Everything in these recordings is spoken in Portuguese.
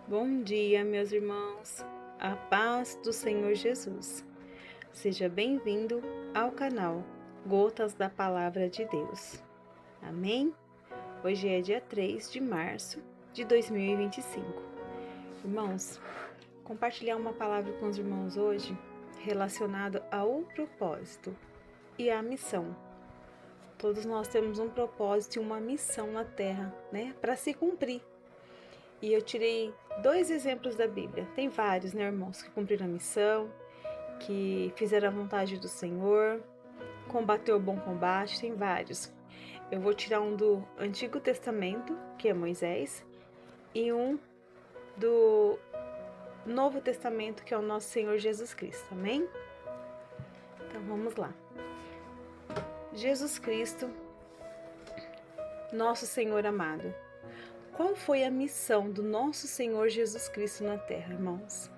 Bom dia, meus irmãos. A paz do Senhor Jesus. Seja bem-vindo ao canal Gotas da Palavra de Deus. Amém? Hoje é dia 3 de março de 2025. Irmãos, compartilhar uma palavra com os irmãos hoje relacionada ao propósito e à missão. Todos nós temos um propósito e uma missão na Terra, né? Para se cumprir. E eu tirei 2 exemplos da Bíblia. Tem vários, né, irmãos, que cumpriram a missão, que fizeram a vontade do Senhor, combateu o bom combate, tem vários. Eu vou tirar um do Antigo Testamento, que é Moisés, e um do Novo Testamento, que é o nosso Senhor Jesus Cristo, amém? Então vamos lá. Jesus Cristo, nosso Senhor amado. Qual foi a missão do nosso Senhor Jesus Cristo na Terra, irmãos?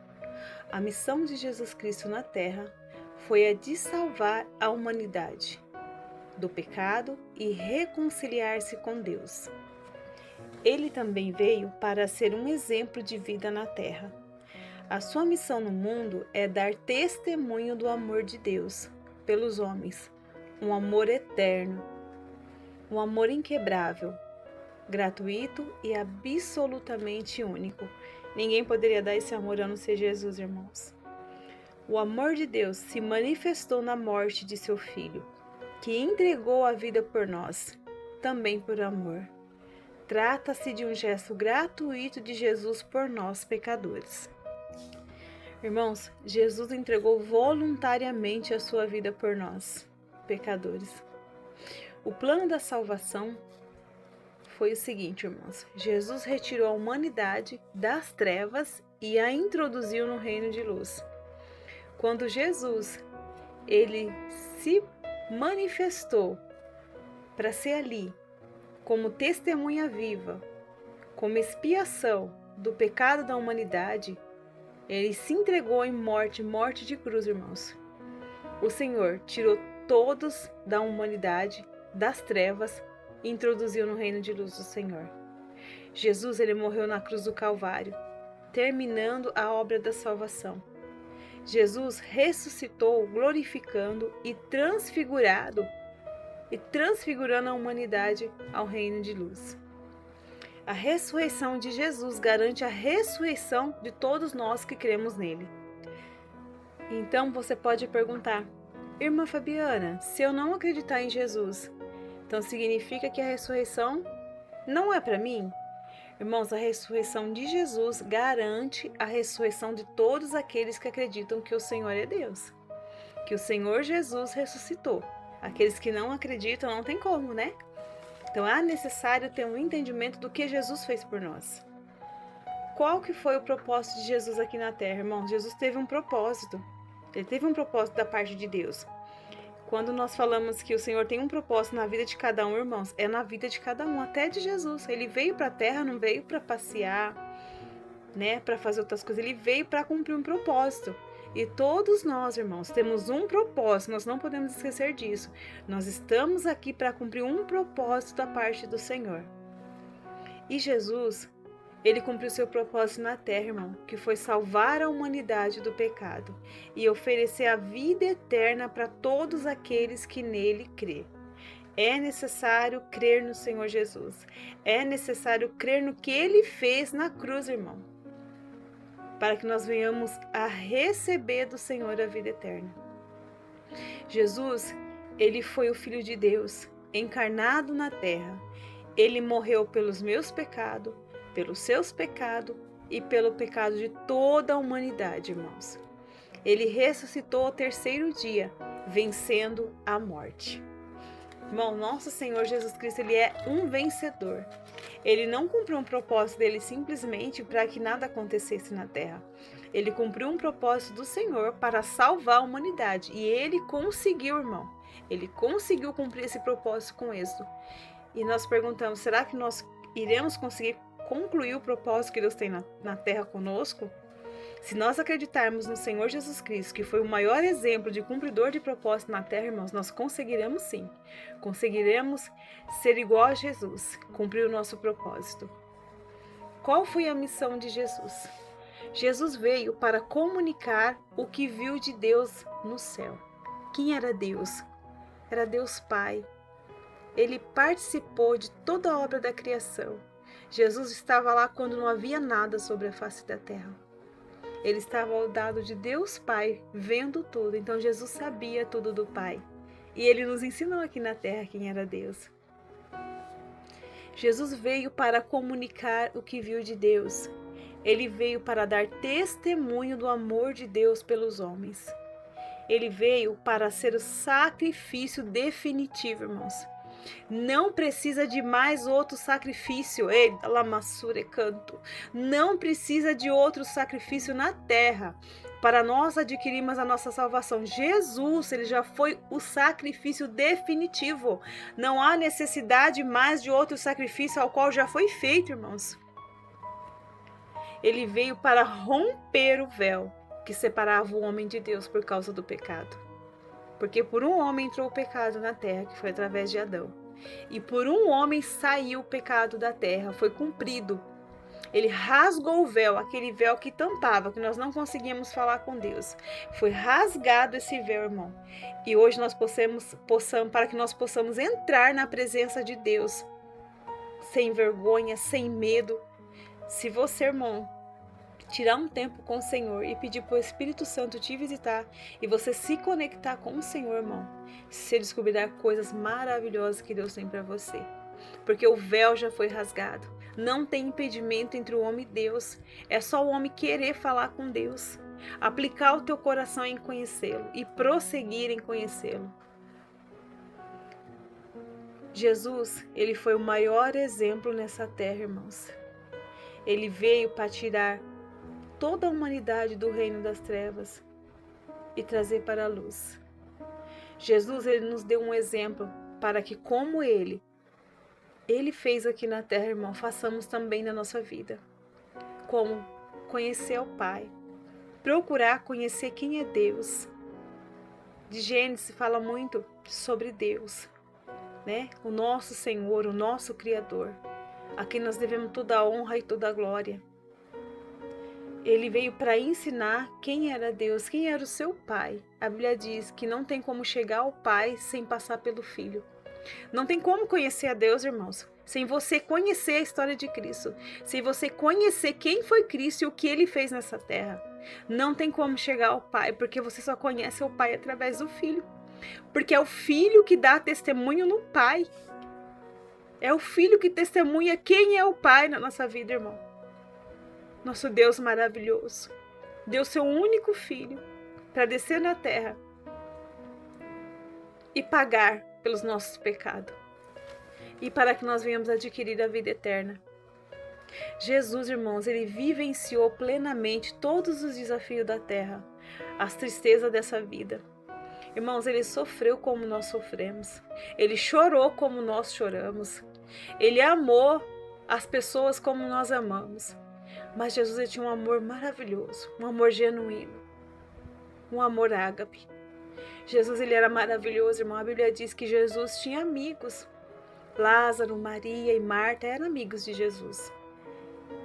A missão de Jesus Cristo na Terra foi a de salvar a humanidade do pecado e reconciliar-se com Deus. Ele também veio para ser um exemplo de vida na Terra. A sua missão no mundo é dar testemunho do amor de Deus pelos homens, um amor eterno, um amor inquebrável, gratuito e absolutamente único. Ninguém poderia dar esse amor a não ser Jesus, irmãos. O amor de Deus se manifestou na morte de seu Filho, que entregou a vida por nós, também por amor. Trata-se de um gesto gratuito de Jesus por nós, pecadores. Irmãos, Jesus entregou voluntariamente a sua vida por nós, pecadores. O plano da salvação foi o seguinte, irmãos. Jesus retirou a humanidade das trevas e a introduziu no reino de luz. Quando Jesus, ele se manifestou para ser ali como testemunha viva, como expiação do pecado da humanidade, ele se entregou em morte de cruz, irmãos. O Senhor tirou todos da humanidade, das trevas, e introduziu no reino de luz do Senhor. Jesus, ele morreu na cruz do Calvário, terminando a obra da salvação. Jesus ressuscitou, glorificando e transfigurando a humanidade ao reino de luz. A ressurreição de Jesus garante a ressurreição de todos nós que cremos nele. Então você pode perguntar: Irmã Fabiana, se eu não acreditar em Jesus, então significa que a ressurreição não é para mim? Irmãos, a ressurreição de Jesus garante a ressurreição de todos aqueles que acreditam que o Senhor é Deus, que o Senhor Jesus ressuscitou. Aqueles que não acreditam não tem como, né? Então é necessário ter um entendimento do que Jesus fez por nós. Qual que foi o propósito de Jesus aqui na Terra, irmãos? Jesus teve um propósito. Ele teve um propósito da parte de Deus. Quando nós falamos que o Senhor tem um propósito na vida de cada um, irmãos, é na vida de cada um, até de Jesus. Ele veio para a Terra, não veio para passear, né, para fazer outras coisas. Ele veio para cumprir um propósito. E todos nós, irmãos, temos um propósito, nós não podemos esquecer disso. Nós estamos aqui para cumprir um propósito da parte do Senhor. E Jesus, ele cumpriu seu propósito na terra, irmão, que foi salvar a humanidade do pecado e oferecer a vida eterna para todos aqueles que nele crê. É necessário crer no Senhor Jesus. É necessário crer no que ele fez na cruz, irmão, para que nós venhamos a receber do Senhor a vida eterna. Jesus, ele foi o Filho de Deus, encarnado na terra. Ele morreu pelos meus pecados, pelos seus pecados e pelo pecado de toda a humanidade, irmãos. Ele ressuscitou ao 3º dia, vencendo a morte. Irmão, nosso Senhor Jesus Cristo, ele é um vencedor. Ele não cumpriu um propósito dele simplesmente para que nada acontecesse na terra. Ele cumpriu um propósito do Senhor para salvar a humanidade. E ele conseguiu, irmão. Ele conseguiu cumprir esse propósito com êxito. E nós perguntamos, será que nós iremos conseguir concluir o propósito que Deus tem na terra conosco? Se nós acreditarmos no Senhor Jesus Cristo, que foi o maior exemplo de cumpridor de propósito na terra, irmãos, nós conseguiremos sim. Conseguiremos ser igual a Jesus, cumprir o nosso propósito. Qual foi a missão de Jesus? Jesus veio para comunicar o que viu de Deus no céu. Quem era Deus? Era Deus Pai. Ele participou de toda a obra da criação. Jesus estava lá quando não havia nada sobre a face da terra. Ele estava ao lado de Deus Pai, vendo tudo. Então Jesus sabia tudo do Pai. E ele nos ensinou aqui na terra quem era Deus. Jesus veio para comunicar o que viu de Deus. Ele veio para dar testemunho do amor de Deus pelos homens. Ele veio para ser o sacrifício definitivo, irmãos. Não precisa de mais outro sacrifício. Ei, lamassure canto. Não precisa de outro sacrifício na terra para nós adquirirmos a nossa salvação. Jesus, ele já foi o sacrifício definitivo. Não há necessidade mais de outro sacrifício ao qual já foi feito, irmãos. Ele veio para romper o véu que separava o homem de Deus por causa do pecado. Porque por um homem entrou o pecado na terra, que foi através de Adão. E por um homem saiu o pecado da terra, foi cumprido. Ele rasgou o véu, aquele véu que tampava, que nós não conseguíamos falar com Deus. Foi rasgado esse véu, irmão. E hoje nós para que nós possamos entrar na presença de Deus, sem vergonha, sem medo. Se você, irmão, tirar um tempo com o Senhor e pedir para o Espírito Santo te visitar e você se conectar com o Senhor, irmão, você descobrirá coisas maravilhosas que Deus tem para você. Porque o véu já foi rasgado. Não tem impedimento entre o homem e Deus. É só o homem querer falar com Deus. Aplicar o teu coração em conhecê-lo e prosseguir em conhecê-lo. Jesus, ele foi o maior exemplo nessa terra, irmãos. Ele veio para tirar toda a humanidade do reino das trevas e trazer para a luz. Jesus, ele nos deu um exemplo para que, como ele fez aqui na terra, irmão, façamos também na nossa vida. Como conhecer o Pai, procurar conhecer quem é Deus. De Gênesis fala muito sobre Deus, né? O nosso Senhor, o nosso Criador, a quem nós devemos toda a honra e toda a glória. Ele veio para ensinar quem era Deus, quem era o seu Pai. A Bíblia diz que não tem como chegar ao Pai sem passar pelo Filho. Não tem como conhecer a Deus, irmãos, sem você conhecer a história de Cristo, sem você conhecer quem foi Cristo e o que Ele fez nessa terra. Não tem como chegar ao Pai, porque você só conhece o Pai através do Filho. Porque é o Filho que dá testemunho no Pai. É o Filho que testemunha quem é o Pai na nossa vida, irmão. Nosso Deus maravilhoso deu seu único Filho para descer na terra e pagar pelos nossos pecados e para que nós venhamos adquirir a vida eterna. Jesus, irmãos, ele vivenciou plenamente todos os desafios da terra, as tristezas dessa vida. Irmãos, ele sofreu como nós sofremos, ele chorou como nós choramos, ele amou as pessoas como nós amamos. Mas Jesus, ele tinha um amor maravilhoso, um amor genuíno, um amor ágape. Jesus, ele era maravilhoso, irmão. A Bíblia diz que Jesus tinha amigos. Lázaro, Maria e Marta eram amigos de Jesus.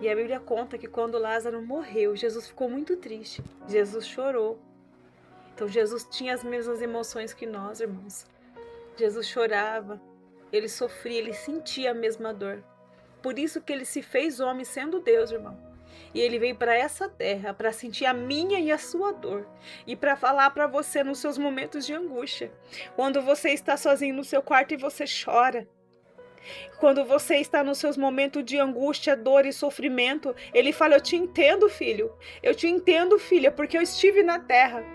E a Bíblia conta que quando Lázaro morreu, Jesus ficou muito triste. Jesus chorou. Então Jesus tinha as mesmas emoções que nós, irmãos. Jesus chorava, ele sofria, ele sentia a mesma dor. Por isso que ele se fez homem sendo Deus, irmão. E ele veio para essa terra para sentir a minha e a sua dor. E para falar para você nos seus momentos de angústia. Quando você está sozinho no seu quarto e você chora. Quando você está nos seus momentos de angústia, dor e sofrimento. Ele fala, eu te entendo, filho. Eu te entendo, filha, porque eu estive na terra.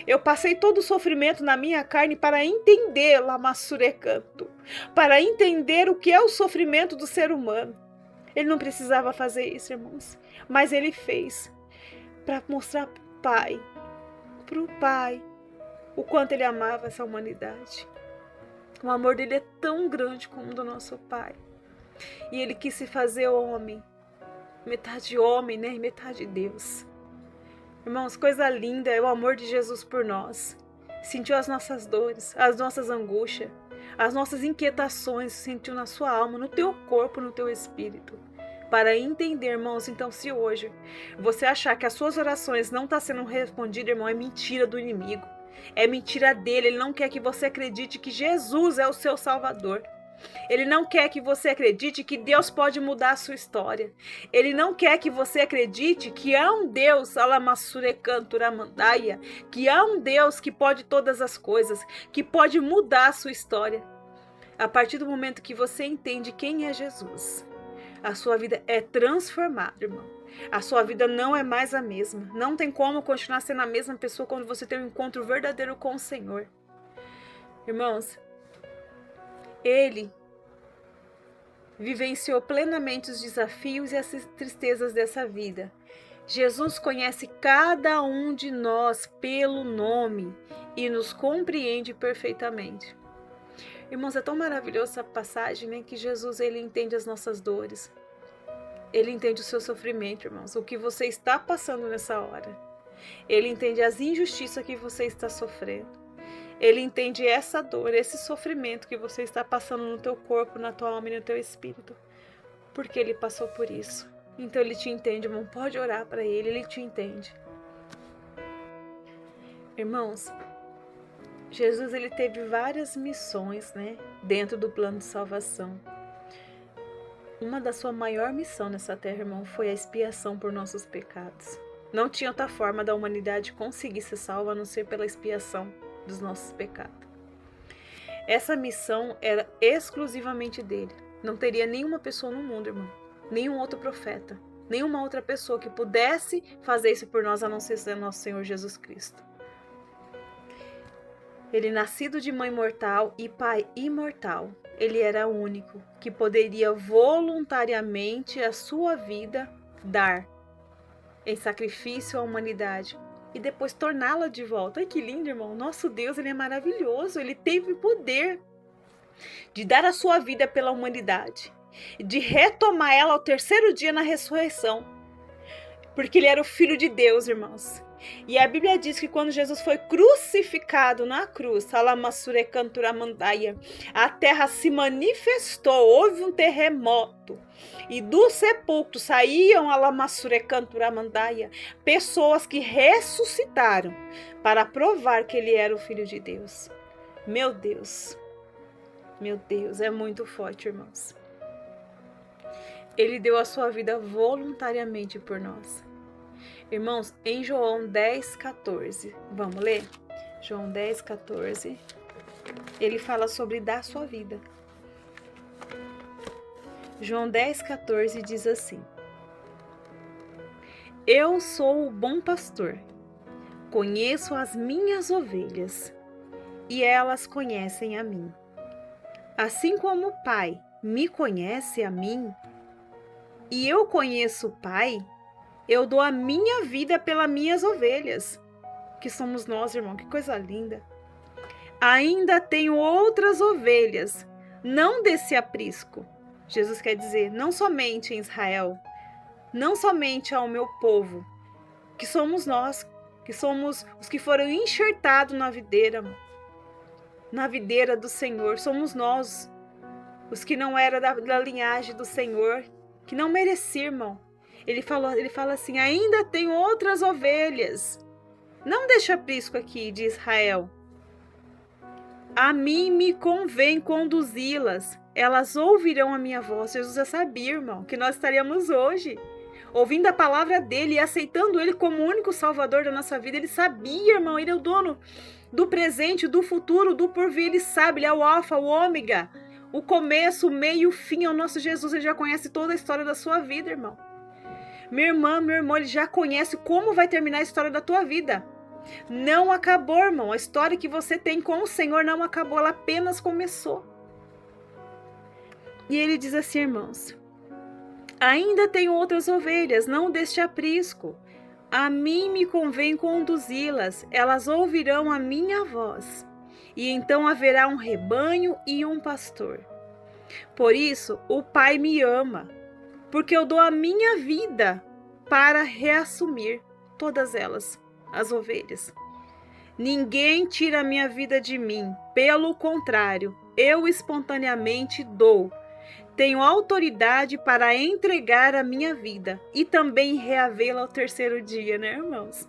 Eu passei todo o sofrimento na minha carne para entender, lamassurecanto. Para entender o que é o sofrimento do ser humano. Ele não precisava fazer isso, irmãos, mas ele fez para mostrar para o Pai, o quanto ele amava essa humanidade. O amor dele é tão grande como o do nosso Pai. E ele quis se fazer homem, metade homem, né, e metade Deus. Irmãos, coisa linda é o amor de Jesus por nós. Sentiu as nossas dores, as nossas angústias, as nossas inquietações, sentiu na sua alma, no teu corpo, no teu espírito. para entender, irmãos. Então, se hoje você achar que as suas orações não estão sendo respondidas, irmão, é mentira do inimigo. É mentira dele. Ele não quer que você acredite que Jesus é o seu Salvador. Ele não quer que você acredite que Deus pode mudar a sua história. Ele não quer que você acredite que há um Deus, Alamassurecanturamandaya, que há um Deus que pode todas as coisas, que pode mudar a sua história. A partir do momento que você entende quem é Jesus, a sua vida é transformada, irmão. A sua vida não é mais a mesma. Não tem como continuar sendo a mesma pessoa quando você tem um encontro verdadeiro com o Senhor. Irmãos, Ele vivenciou plenamente os desafios e as tristezas dessa vida. Jesus conhece cada um de nós pelo nome e nos compreende perfeitamente. Irmãos, é tão maravilhosa essa passagem, né? Que Jesus, ele entende as nossas dores. Ele entende o seu sofrimento, irmãos, o que você está passando nessa hora. Ele entende as injustiças que você está sofrendo. Ele entende essa dor, esse sofrimento que você está passando no teu corpo, na tua alma e no teu espírito. Porque ele passou por isso. Então ele te entende, irmão. Pode orar para ele te entende. Irmãos, Jesus, ele teve várias missões, né, dentro do plano de salvação. Uma da sua maior missão nessa terra, irmão, foi a expiação por nossos pecados. Não tinha outra forma da humanidade conseguir ser salva a não ser pela expiação dos nossos pecados. Essa missão era exclusivamente dele. Não teria nenhuma pessoa no mundo, irmão, nenhum outro profeta, nenhuma outra pessoa que pudesse fazer isso por nós a não ser nosso Senhor Jesus Cristo. Ele, nascido de mãe mortal e pai imortal, ele era o único que poderia voluntariamente a sua vida dar em sacrifício à humanidade e depois torná-la de volta. Ai, que lindo, irmão! Nosso Deus, ele é maravilhoso. Ele teve o poder de dar a sua vida pela humanidade, de retomar ela ao terceiro dia na ressurreição, porque ele era o Filho de Deus, irmãos. E a Bíblia diz que quando Jesus foi crucificado na cruz, a terra se manifestou, houve um terremoto, e do sepulcro saíam pessoas que ressuscitaram para provar que ele era o Filho de Deus. Meu Deus, é muito forte, irmãos. Ele deu a sua vida voluntariamente por nós. Irmãos, em João 10,14, vamos ler? João 10,14, ele fala sobre dar sua vida. João 10,14 diz assim: Eu sou o bom pastor, conheço as minhas ovelhas, e elas conhecem a mim. Assim como o Pai me conhece a mim, e eu conheço o Pai, eu dou a minha vida pelas minhas ovelhas, que somos nós, irmão, que coisa linda. Ainda tenho outras ovelhas, não desse aprisco. Jesus quer dizer, não somente em Israel, não somente ao meu povo, que somos nós, que somos os que foram enxertados na videira do Senhor. Somos nós, os que não eram da linhagem do Senhor, que não mereciam, irmão. Ele fala assim, ainda tem outras ovelhas. Não deixa aprisco aqui de Israel. A mim me convém conduzi-las. Elas ouvirão a minha voz. Jesus já sabia, irmão, que nós estaríamos hoje ouvindo a palavra dele e aceitando ele como o único salvador da nossa vida. Ele sabia, irmão, ele é o dono do presente, do futuro, do porvir. Ele sabe, ele é o alfa, o ômega, o começo, o meio e o fim. É o nosso Jesus. Ele já conhece toda a história da sua vida, irmão. Minha irmã, meu irmão, ele já conhece como vai terminar a história da tua vida. Não acabou, irmão. A história que você tem com o Senhor não acabou, ela apenas começou. E ele diz assim, irmãos, ainda tenho outras ovelhas, não deste aprisco. A mim me convém conduzi-las, elas ouvirão a minha voz. E então haverá um rebanho e um pastor. Por isso, o Pai me ama, porque eu dou a minha vida para reassumir todas elas, as ovelhas. Ninguém tira a minha vida de mim, pelo contrário, eu espontaneamente dou. tenho autoridade para entregar a minha vida e também reavê-la ao terceiro dia, né, irmãos?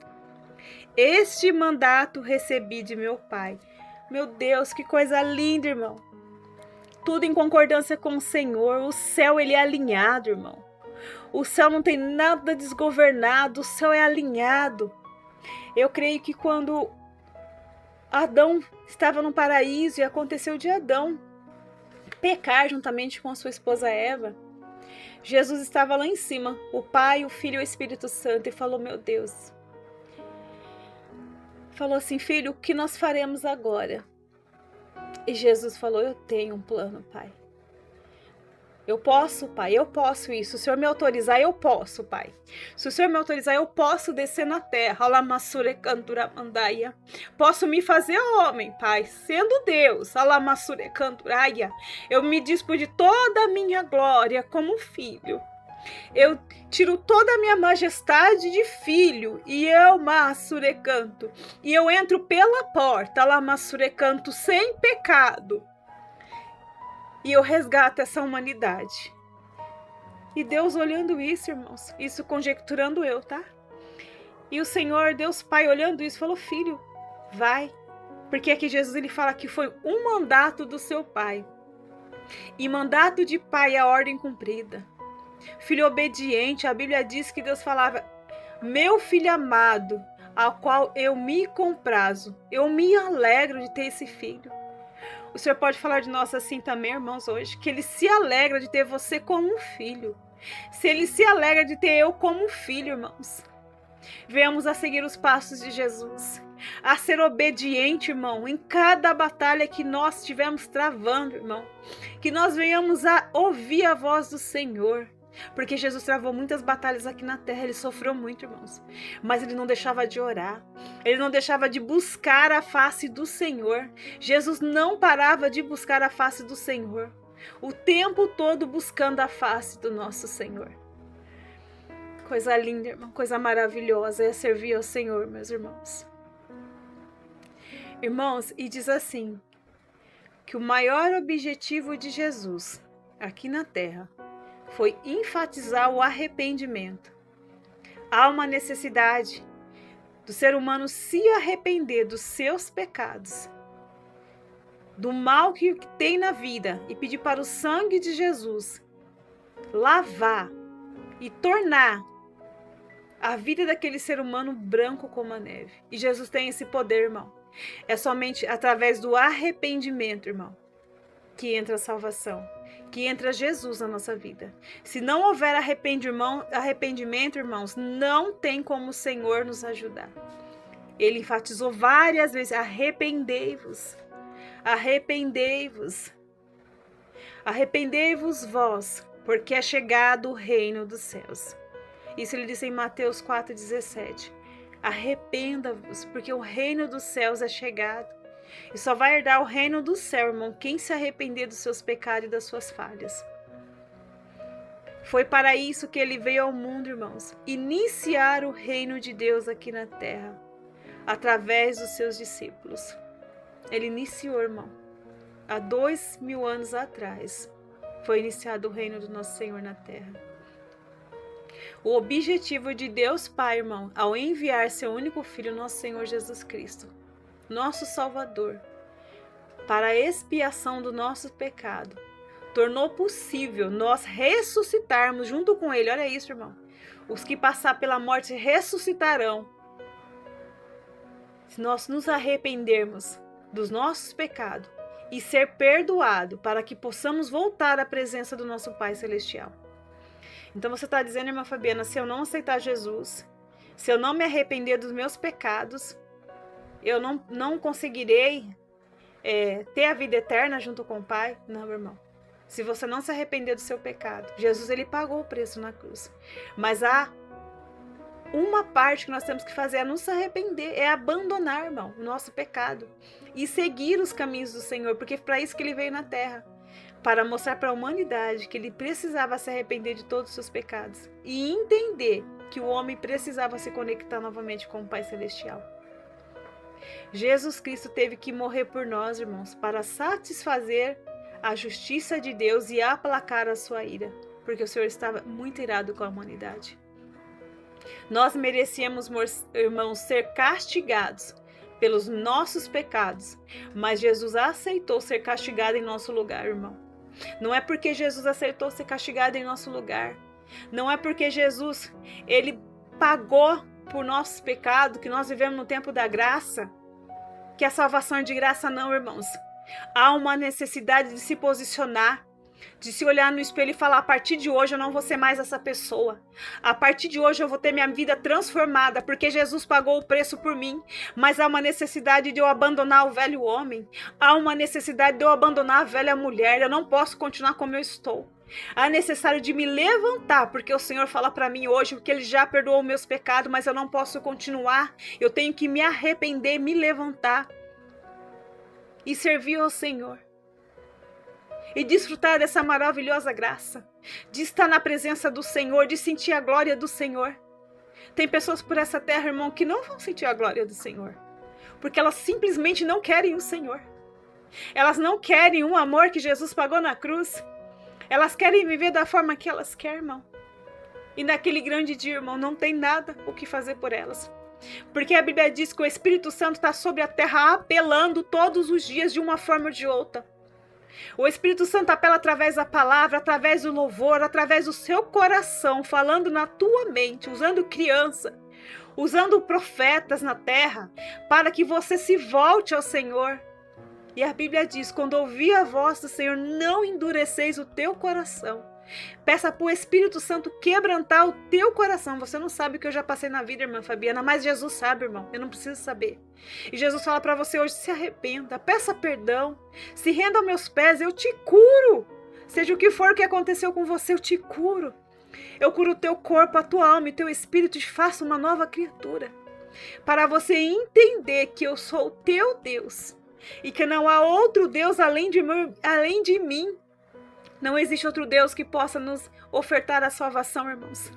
Este mandato recebi de meu Pai. Meu Deus, que coisa linda, irmão. Tudo em concordância com o Senhor. O céu, ele é alinhado, irmão. O céu não tem nada desgovernado, o céu é alinhado. Eu creio que quando Adão estava no paraíso e aconteceu de Adão pecar juntamente com a sua esposa Eva, Jesus estava lá em cima, o Pai, o Filho e o Espírito Santo, e falou: meu Deus, falou assim: filho, o que nós faremos agora? E Jesus falou: eu tenho um plano, Pai. Eu posso, Pai, eu posso isso. Se o Senhor me autorizar, eu posso, Pai. Se o Senhor me autorizar, eu posso descer na terra. Alamassure cantura mandaia. Posso me fazer homem, Pai, sendo Deus. Alamassure canturaia. Eu me dispo de toda a minha glória como filho. Eu tiro toda a minha majestade de filho e eu massurecanto. E eu entro pela porta, alamassure-canto, sem pecado. E eu resgato essa humanidade. E Deus olhando isso, irmãos, isso conjecturando eu, tá? E o Senhor, Deus Pai, olhando isso, falou: filho, vai. Porque aqui Jesus, ele fala que foi um mandato do seu pai. E mandato de pai é a ordem cumprida. Filho obediente, a Bíblia diz que Deus falava: meu filho amado, ao qual eu me comprazo, eu me alegro de ter esse filho. O Senhor pode falar de nós assim também, irmãos, hoje, que Ele se alegra de ter você como um filho. Se Ele se alegra de ter eu como um filho, irmãos. Venhamos a seguir os passos de Jesus, a ser obediente, irmão, em cada batalha que nós estivermos travando, irmão. Que nós venhamos a ouvir a voz do Senhor. Porque Jesus travou muitas batalhas aqui na terra, ele sofreu muito, irmãos. Mas ele não deixava de orar, ele não deixava de buscar a face do Senhor. Jesus não parava de buscar a face do Senhor, o tempo todo buscando a face do nosso Senhor. Coisa linda, irmão, coisa maravilhosa é servir ao Senhor, meus irmãos. Irmãos, e diz assim, que o maior objetivo de Jesus aqui na terra foi enfatizar o arrependimento. Há uma necessidade do ser humano se arrepender dos seus pecados, do mal que tem na vida, e pedir para o sangue de Jesus lavar e tornar a vida daquele ser humano branco como a neve. E Jesus tem esse poder, irmão. É somente através do arrependimento, irmão, que entra a salvação, que entra Jesus na nossa vida. Se não houver arrependimento, irmãos, não tem como o Senhor nos ajudar. Ele enfatizou várias vezes: arrependei-vos, arrependei-vos, arrependei-vos vós, porque é chegado o reino dos céus. Isso ele disse em Mateus 4,17. Arrependa-vos, porque o reino dos céus é chegado. E só vai herdar o reino do céu, irmão, quem se arrepender dos seus pecados e das suas falhas. Foi para isso que ele veio ao mundo, irmãos. Iniciar o reino de Deus aqui na terra, através dos seus discípulos. Ele iniciou, irmão. Há 2000 anos atrás, foi iniciado o reino do nosso Senhor na terra. O objetivo de Deus Pai, irmão, ao enviar seu único Filho, nosso Senhor Jesus Cristo, nosso Salvador, para a expiação do nosso pecado, tornou possível nós ressuscitarmos junto com Ele. Olha isso, irmão. Os que passar pela morte ressuscitarão. Se nós nos arrependermos dos nossos pecados e ser perdoado, para que possamos voltar à presença do nosso Pai Celestial. Então você está dizendo, irmã Fabiana, se eu não aceitar Jesus, se eu não me arrepender dos meus pecados, eu não conseguirei ter a vida eterna junto com o Pai? Não, irmão. Se você não se arrepender do seu pecado, Jesus, ele pagou o preço na cruz. Mas há uma parte que nós temos que fazer, é nos arrepender, é abandonar, irmão, o nosso pecado e seguir os caminhos do Senhor, porque é para isso que ele veio na terra, para mostrar para a humanidade que ele precisava se arrepender de todos os seus pecados e entender que o homem precisava se conectar novamente com o Pai Celestial. Jesus Cristo teve que morrer por nós, irmãos, para satisfazer a justiça de Deus e aplacar a sua ira, porque o Senhor estava muito irado com a humanidade. Nós merecíamos, irmãos, ser castigados pelos nossos pecados, mas Jesus aceitou ser castigado em nosso lugar, irmão. Não é porque Jesus aceitou ser castigado em nosso lugar, não é porque Jesus, ele pagou por nossos pecados, que nós vivemos no tempo da graça, que a salvação é de graça, não, irmãos. Há uma necessidade de se posicionar, de se olhar no espelho e falar: a partir de hoje eu não vou ser mais essa pessoa. A partir de hoje eu vou ter minha vida transformada, porque Jesus pagou o preço por mim. Mas há uma necessidade de eu abandonar o velho homem. Há uma necessidade de eu abandonar a velha mulher. Eu não posso continuar como eu estou. É necessário de me levantar, porque o Senhor fala para mim hoje que Ele já perdoou meus pecados, mas eu não posso continuar. Eu tenho que me arrepender, me levantar e servir ao Senhor. E desfrutar dessa maravilhosa graça, de estar na presença do Senhor, de sentir a glória do Senhor. Tem pessoas por essa terra, irmão, que não vão sentir a glória do Senhor, porque elas simplesmente não querem o Senhor. Elas não querem o amor que Jesus pagou na cruz. Elas querem viver da forma que elas querem, irmão. E naquele grande dia, irmão, não tem nada o que fazer por elas. Porque a Bíblia diz que o Espírito Santo está sobre a terra apelando todos os dias de uma forma ou de outra. O Espírito Santo apela através da palavra, através do louvor, através do seu coração, falando na tua mente, usando criança, usando profetas na terra, para que você se volte ao Senhor. E a Bíblia diz: quando ouvir a voz do Senhor, não endureceis o teu coração. Peça para o Espírito Santo quebrantar o teu coração. Você não sabe o que eu já passei na vida, irmã Fabiana, mas Jesus sabe, irmão. Eu não preciso saber. E Jesus fala para você hoje: se arrependa, peça perdão, se renda aos meus pés, eu te curo. Seja o que for que aconteceu com você, eu te curo. Eu curo o teu corpo, a tua alma e teu espírito e te faço uma nova criatura. Para você entender que eu sou o teu Deus e que não há outro Deus além de mim. Não existe outro Deus que possa nos ofertar a salvação, irmãos.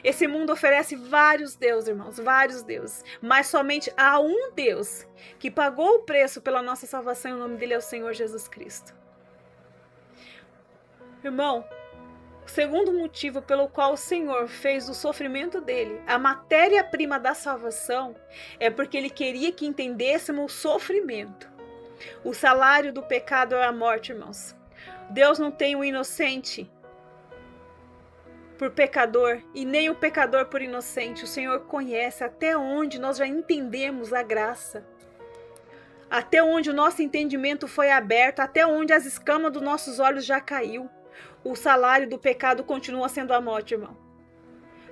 Esse mundo oferece vários deuses, irmãos, vários deuses. Mas somente há um Deus que pagou o preço pela nossa salvação, e o nome dele é o Senhor Jesus Cristo. Irmão, o segundo motivo pelo qual o Senhor fez do sofrimento dele a matéria-prima da salvação é porque ele queria que entendêssemos o sofrimento. O salário do pecado é a morte, irmãos. Deus não tem o inocente por pecador e nem o pecador por inocente. O Senhor conhece até onde nós já entendemos a graça, até onde o nosso entendimento foi aberto, até onde as escamas dos nossos olhos já caiu. O salário do pecado continua sendo a morte, irmão.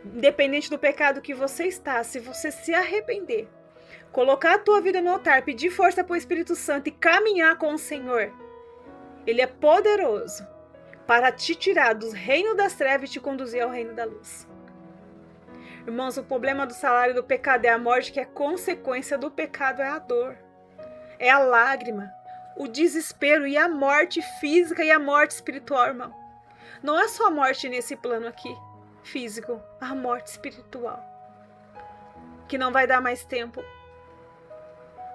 Independente do pecado que você está, se você se arrepender, colocar a tua vida no altar, pedir força para o Espírito Santo e caminhar com o Senhor, Ele é poderoso para te tirar do reino das trevas e te conduzir ao reino da luz. Irmãos, o problema do salário do pecado é a morte, que é consequência do pecado, é a dor, é a lágrima, o desespero e a morte física e a morte espiritual, irmão. Não é só a morte nesse plano aqui, físico, a morte espiritual, que não vai dar mais tempo.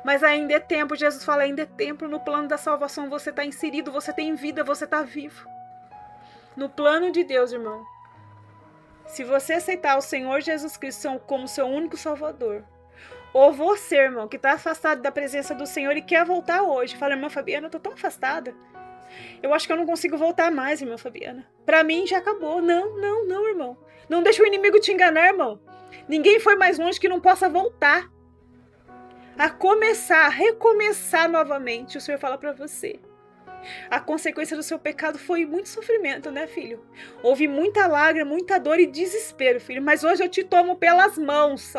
Mas ainda é tempo, Jesus fala, ainda é tempo. No plano da salvação você está inserido, você tem vida, você está vivo. No plano de Deus, irmão. Se você aceitar o Senhor Jesus Cristo como seu único Salvador, ou você, irmão, que está afastado da presença do Senhor e quer voltar hoje, fala: irmã Fabiana, eu estou tão afastada. Eu acho que eu não consigo voltar mais, irmã Fabiana. Para mim já acabou. Não, irmão. Não deixa o inimigo te enganar, irmão. Ninguém foi mais longe que não possa voltar a começar, a recomeçar novamente. O Senhor fala para você: a consequência do seu pecado foi muito sofrimento, né, filho? Houve muita lágrima, muita dor e desespero, filho. Mas hoje eu te tomo pelas mãos,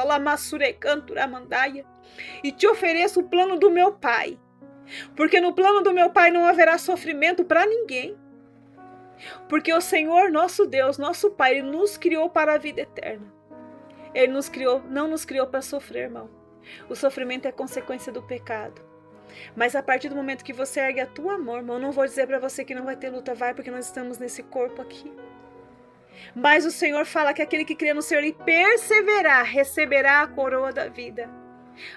e te ofereço o plano do meu Pai. Porque no plano do meu Pai não haverá sofrimento para ninguém. Porque o Senhor, nosso Deus, nosso Pai, Ele nos criou para a vida eterna. Ele nos criou, não nos criou para sofrer, irmão. O sofrimento é consequência do pecado. Mas a partir do momento que você ergue a tua mão, irmão, eu não vou dizer para você que não vai ter luta, vai, porque nós estamos nesse corpo aqui. Mas o Senhor fala que aquele que crê no Senhor e perseverar, receberá a coroa da vida.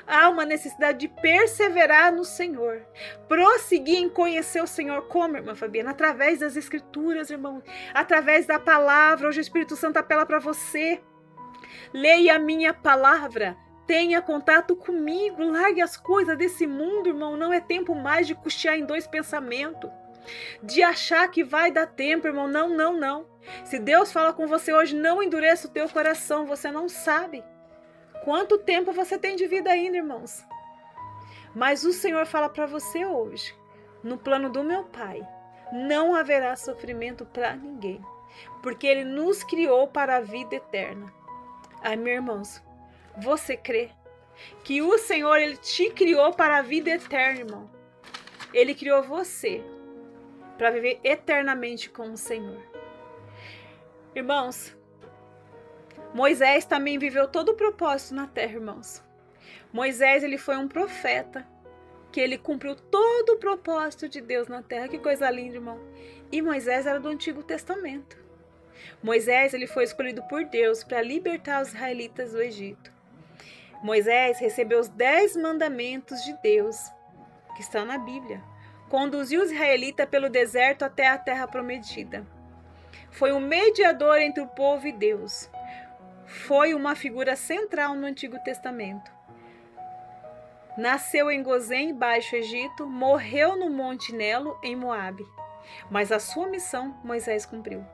Há uma necessidade de perseverar no Senhor. Prosseguir em conhecer o Senhor. Como, irmã Fabiana? Através das Escrituras, irmão. Através da palavra. Hoje o Espírito Santo apela para você. Leia a minha palavra. Tenha contato comigo. Largue as coisas desse mundo, irmão. Não é tempo mais de cochear em dois pensamentos. De achar que vai dar tempo, irmão. Não, não, não. Se Deus fala com você hoje, não endureça o teu coração. Você não sabe quanto tempo você tem de vida ainda, irmãos. Mas o Senhor fala para você hoje, no plano do meu Pai, não haverá sofrimento para ninguém, porque Ele nos criou para a vida eterna. Ai, meus irmãos, você crê que o Senhor, Ele te criou para a vida eterna, irmão? Ele criou você para viver eternamente com o Senhor. Irmãos, Moisés também viveu todo o propósito na terra, irmãos. Moisés, ele foi um profeta, que ele cumpriu todo o propósito de Deus na terra. Que coisa linda, irmão. E Moisés era do Antigo Testamento. Moisés, ele foi escolhido por Deus para libertar os israelitas do Egito. Moisés recebeu os 10 mandamentos de Deus, que estão na Bíblia. Conduziu os israelitas pelo deserto até a terra prometida. Foi um mediador entre o povo e Deus. Foi uma figura central no Antigo Testamento. Nasceu em Gozém, Baixo Egito, morreu no Monte Nelo, em Moabe. Mas a sua missão Moisés cumpriu.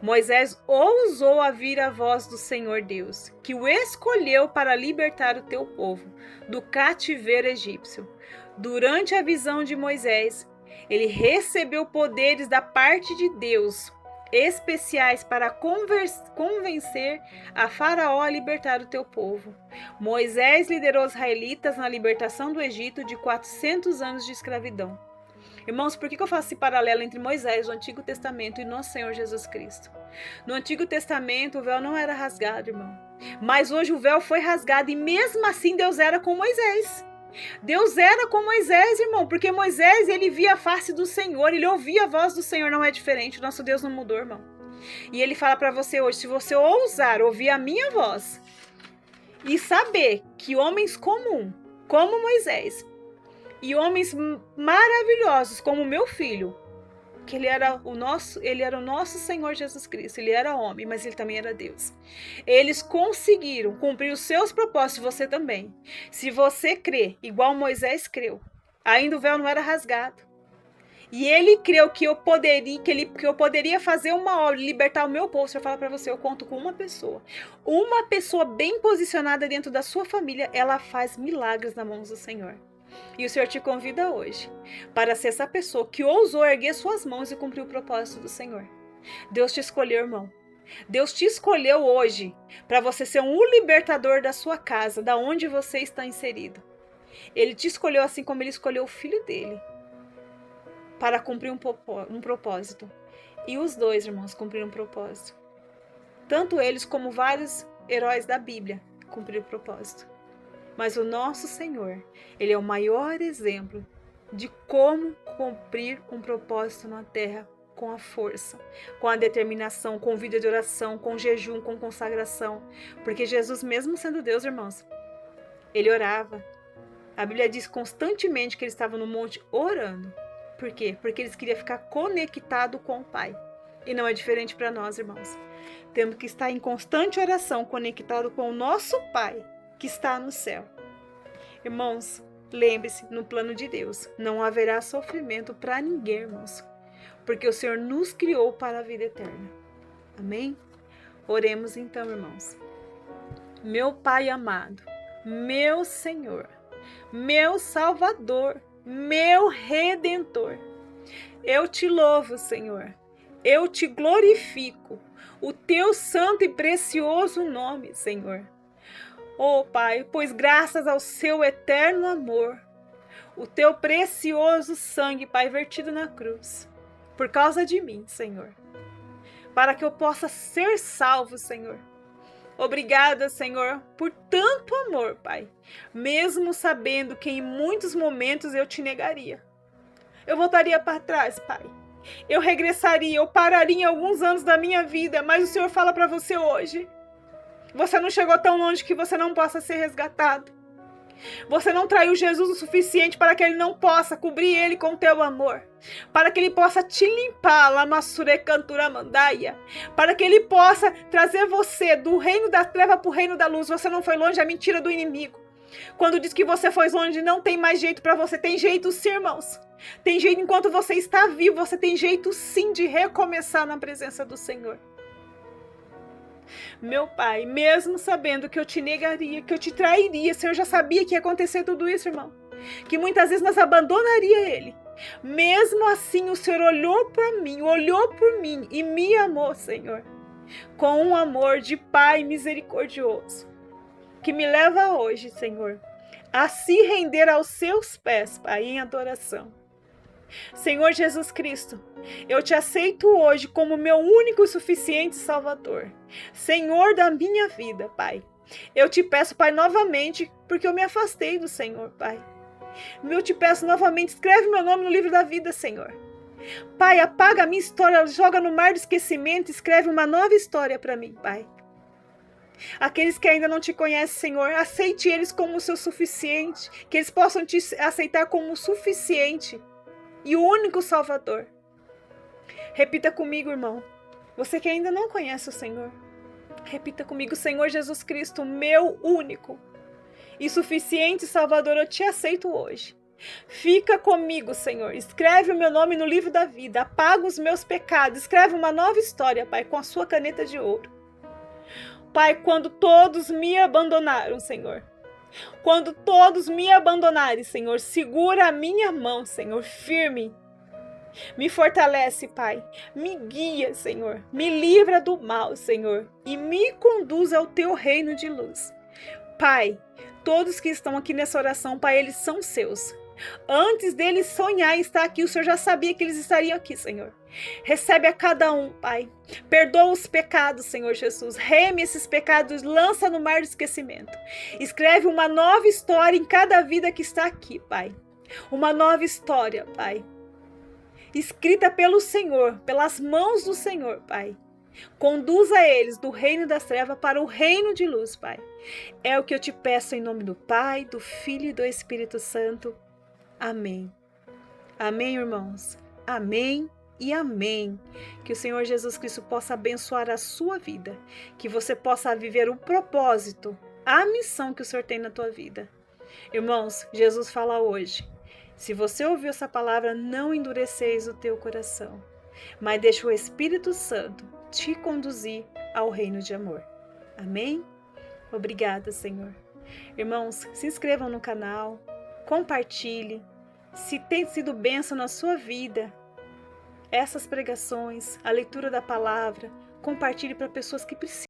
Moisés ousou ouvir a voz do Senhor Deus, que o escolheu para libertar o teu povo do cativeiro egípcio. Durante a visão de Moisés, ele recebeu poderes da parte de Deus, especiais para convencer a Faraó a libertar o teu povo. Moisés liderou os israelitas na libertação do Egito de 400 anos de escravidão. Irmãos, por que eu faço esse paralelo entre Moisés, o Antigo Testamento, e nosso Senhor Jesus Cristo? No Antigo Testamento, o véu não era rasgado, irmão. Mas hoje o véu foi rasgado e mesmo assim Deus era com Moisés. Deus era com Moisés, irmão, porque Moisés, ele via a face do Senhor, ele ouvia a voz do Senhor, não é diferente, o nosso Deus não mudou, irmão. E ele fala para você hoje, se você ousar ouvir a minha voz e saber que homens comuns, como Moisés, e homens maravilhosos, como meu filho, que ele era o nosso Senhor Jesus Cristo, ele era homem, mas ele também era Deus. Eles conseguiram cumprir os seus propósitos, você também. Se você crê, igual Moisés creu, ainda o véu não era rasgado. E ele creu que eu poderia fazer uma obra, libertar o meu povo. Se eu falar para você, eu conto com uma pessoa bem posicionada dentro da sua família, ela faz milagres nas mãos do Senhor. E o Senhor te convida hoje para ser essa pessoa que ousou erguer suas mãos e cumprir o propósito do Senhor. Deus te escolheu, irmão. Deus te escolheu hoje para você ser um libertador da sua casa, da onde você está inserido. Ele te escolheu assim como ele escolheu o filho dele para cumprir um propósito. E os dois, irmãos, cumpriram um propósito. Tanto eles como vários heróis da Bíblia cumpriram o propósito. Mas o nosso Senhor, Ele é o maior exemplo de como cumprir um propósito na terra com a força, com a determinação, com vida de oração, com jejum, com consagração. Porque Jesus, mesmo sendo Deus, irmãos, Ele orava. A Bíblia diz constantemente que Ele estava no monte orando. Por quê? Porque Ele queria ficar conectado com o Pai. E não é diferente para nós, irmãos. Temos que estar em constante oração, conectado com o nosso Pai, que está no céu. Irmãos, lembre-se, no plano de Deus, não haverá sofrimento para ninguém, irmãos, porque o Senhor nos criou para a vida eterna. Amém? Oremos então, irmãos. Meu Pai amado, meu Senhor, meu Salvador, meu Redentor, eu te louvo, Senhor, eu te glorifico, o teu santo e precioso nome, Senhor. Oh, Pai, pois graças ao seu eterno amor, o teu precioso sangue, Pai, vertido na cruz, por causa de mim, Senhor, para que eu possa ser salvo, Senhor. Obrigada, Senhor, por tanto amor, Pai, mesmo sabendo que em muitos momentos eu te negaria. Eu voltaria para trás, Pai. Eu regressaria, eu pararia em alguns anos da minha vida, mas o Senhor fala para você hoje. Você não chegou tão longe que você não possa ser resgatado. Você não traiu Jesus o suficiente para que ele não possa cobrir ele com teu amor, para que ele possa te limpar, lamassure cantura mandaia, para que ele possa trazer você do reino da treva para o reino da luz. Você não foi longe, a mentira do inimigo. Quando diz que você foi longe, não tem mais jeito para você. Tem jeito sim, irmãos. Tem jeito enquanto você está vivo, você tem jeito sim de recomeçar na presença do Senhor. Meu Pai, mesmo sabendo que eu te negaria, que eu te trairia, o Senhor já sabia que ia acontecer tudo isso, irmão. Que muitas vezes nós abandonaria Ele. Mesmo assim, o Senhor olhou por mim e me amou, Senhor. Com um amor de Pai misericordioso. Que me leva hoje, Senhor, a se render aos seus pés, Pai, em adoração. Senhor Jesus Cristo, eu te aceito hoje como meu único e suficiente Salvador. Senhor da minha vida, Pai. Eu te peço, Pai, novamente, porque eu me afastei do Senhor, Pai. Eu te peço novamente, escreve meu nome no livro da vida, Senhor. Pai, apaga a minha história, joga no mar do esquecimento, escreve uma nova história para mim, Pai. Aqueles que ainda não te conhecem, Senhor, aceite eles como o seu suficiente, que eles possam te aceitar como o suficiente e o único Salvador. Repita comigo, irmão. Você que ainda não conhece o Senhor, repita comigo: Senhor Jesus Cristo, meu único e suficiente Salvador, eu te aceito hoje. Fica comigo, Senhor. Escreve o meu nome no livro da vida. Apaga os meus pecados. Escreve uma nova história, Pai, com a sua caneta de ouro. Pai, quando todos me abandonaram, Senhor. Quando todos me abandonarem, Senhor, segura a minha mão, Senhor, firme. Me fortalece, Pai. Me guia, Senhor. Me livra do mal, Senhor. E me conduz ao teu reino de luz. Pai, todos que estão aqui nessa oração, Pai, eles são seus. Antes deles sonhar em estar aqui, o Senhor já sabia que eles estariam aqui, Senhor. Recebe a cada um, Pai. Perdoa os pecados, Senhor Jesus. Reme esses pecados, lança no mar do esquecimento. Escreve uma nova história em cada vida que está aqui, Pai. Uma nova história, Pai. Escrita pelo Senhor, pelas mãos do Senhor, Pai. Conduza eles do reino das trevas para o reino de luz, Pai. É o que eu te peço em nome do Pai, do Filho e do Espírito Santo. Amém. Amém, irmãos. Amém e amém. Que o Senhor Jesus Cristo possa abençoar a sua vida. Que você possa viver o propósito, a missão que o Senhor tem na tua vida. Irmãos, Jesus fala hoje: se você ouviu essa palavra, não endureceis o teu coração, mas deixa o Espírito Santo te conduzir ao reino de amor. Amém? Obrigada, Senhor. Irmãos, se inscrevam no canal, compartilhe. Se tem sido bênção na sua vida, essas pregações, a leitura da palavra, compartilhe para pessoas que precisam.